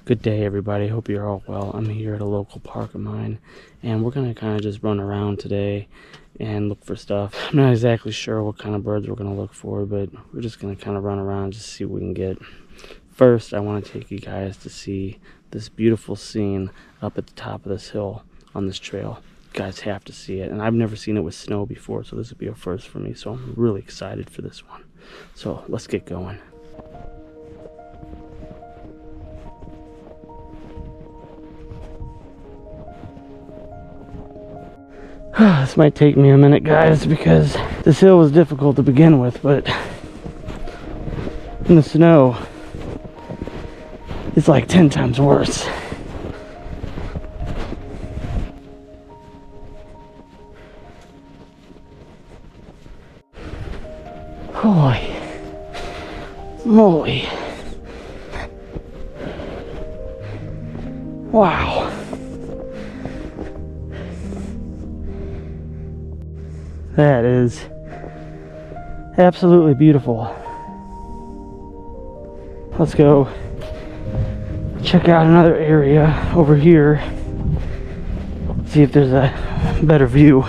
Good day, everybody. Hope you're all well. I'm here at a local park of mine, and we're gonna kind of just run around today and look for stuff. I'm not exactly sure what kind of birds we're gonna look for, but we're just gonna kind of run around just to see what we can get. First, I want to take you guys to see this beautiful scene up at the top of this hill on this trail. You guys have to see it, and I've never seen it with snow before, so this would be a first for me, so I'm really excited for this one. So let's get going. This might take me a minute, guys, because this hill was difficult to begin with, but in the snow, it's like 10 times worse. Holy moly. Wow. That is absolutely beautiful. Let's go check out another area over here. See if there's a better view.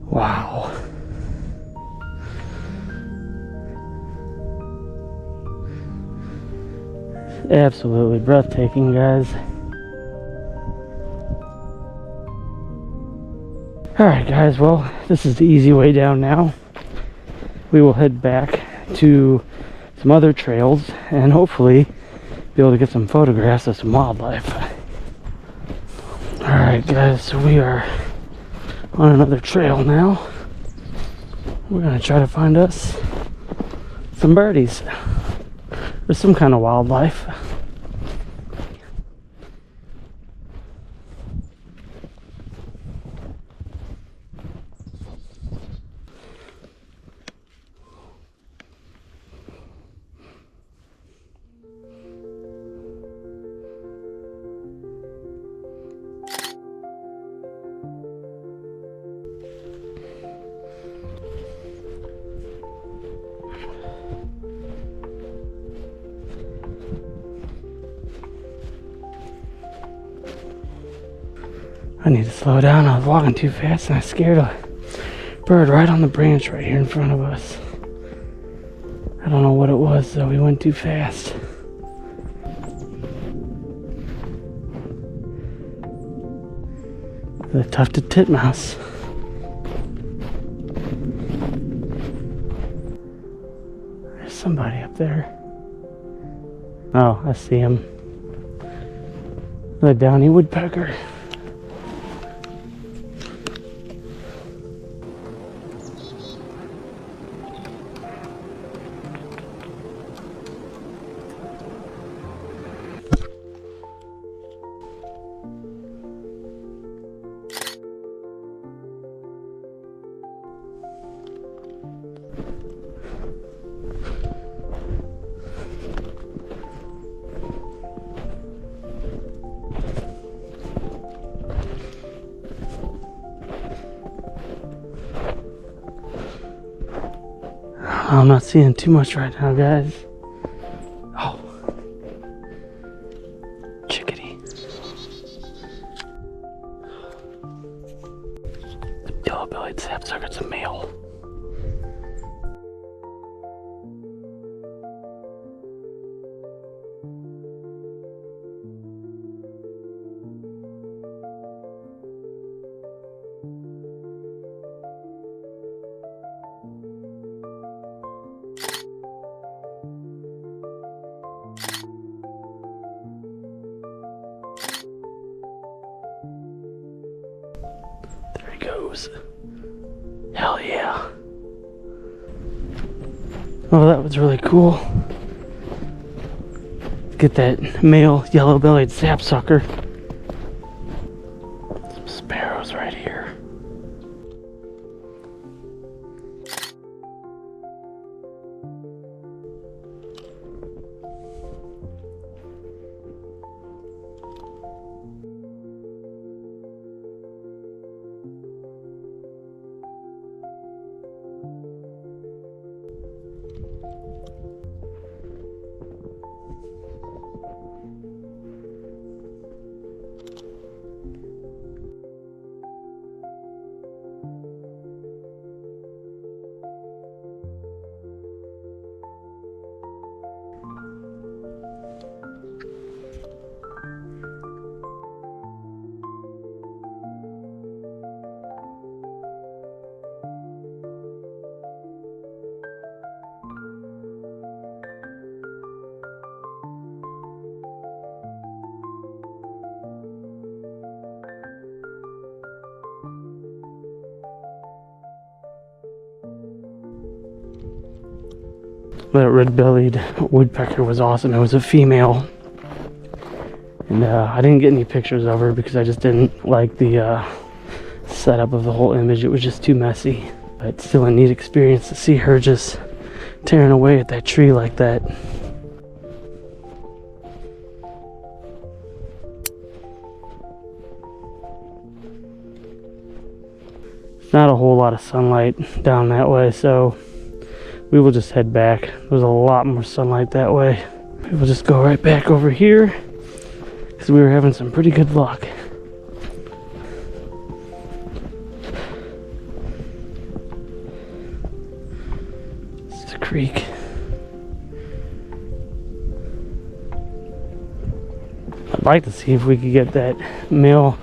Wow. Absolutely breathtaking, guys. Alright, guys, well, this is the easy way down now. We will head back to some other trails and hopefully be able to get some photographs of some wildlife. Alright, guys, so we are on another trail now. We're gonna try to find us some birdies or some kind of wildlife. I need to slow down. I was walking too fast and I scared a bird right on the branch right here in front of us. I don't know what it was though. We went too fast. The tufted titmouse. There's somebody up there. Oh, I see him. The downy woodpecker. I'm not seeing too much right now, guys. Oh. Chickadee. The yellow-bellied sapsucker, it's a male. Goes. Hell yeah. Oh, that was really cool. Get that male yellow-bellied sapsucker. Some sparrows right here. That red-bellied woodpecker was awesome. It was a female. And I didn't get any pictures of her because I just didn't like the setup of the whole image. It was just too messy. But still a neat experience to see her just tearing away at that tree like that. Not a whole lot of sunlight down that way, so we will just head back. There's a lot more sunlight that way. We will just go right back over here because we were having some pretty good luck. It's a creek. I'd like to see if we could get that male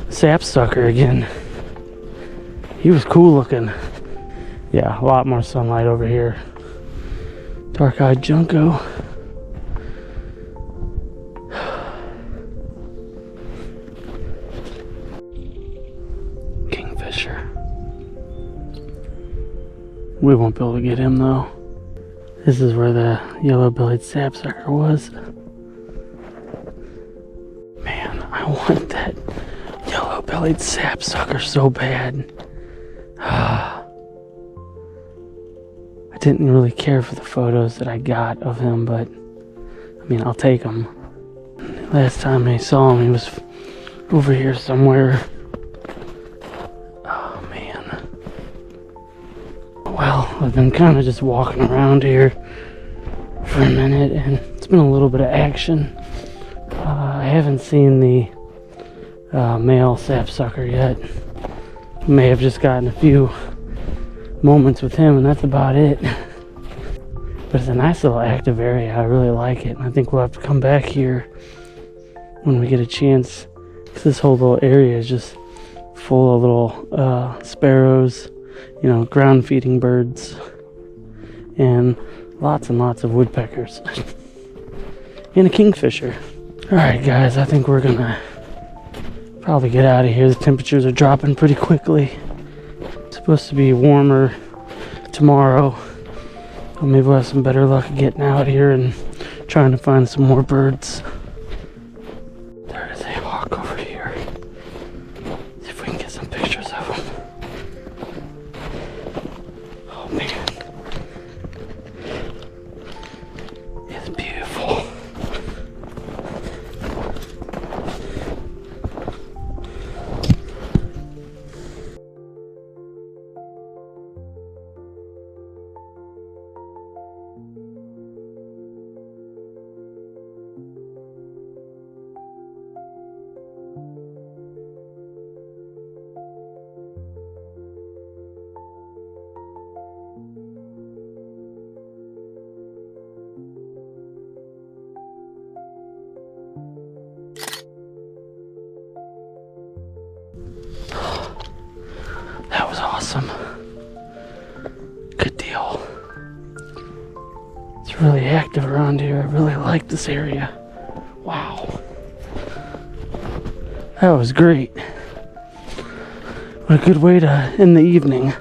sapsucker again. He was cool looking. Yeah, a lot more sunlight over here. Dark-eyed junco. Kingfisher. We won't be able to get him though. This is where the yellow-bellied sapsucker was. Man, I want that yellow-bellied sapsucker so bad. I didn't really care for the photos that I got of him, but I mean, I'll take them. Last time I saw him, he was over here somewhere. Oh man. Well, I've been kind of just walking around here for a minute, and it's been a little bit of action. I haven't seen the male sapsucker yet. May have just gotten a few moments with him, and that's about it. But it's a nice little active area. I really like it, and I think we'll have to come back here when we get a chance, because this whole little area is just full of little sparrows, you know, ground feeding birds, and lots of woodpeckers and a kingfisher. All right guys, I think we're gonna probably get out of here. The temperatures are dropping pretty quickly. It's supposed to be warmer tomorrow. Well, maybe we'll have some better luck getting out here and trying to find some more birds. There is a hawk over here. See if we can get some pictures of him. Oh man. It's beautiful. That was awesome. Good deal. It's really active around here. I really like this area. Wow. That was great. What a good way to end the evening.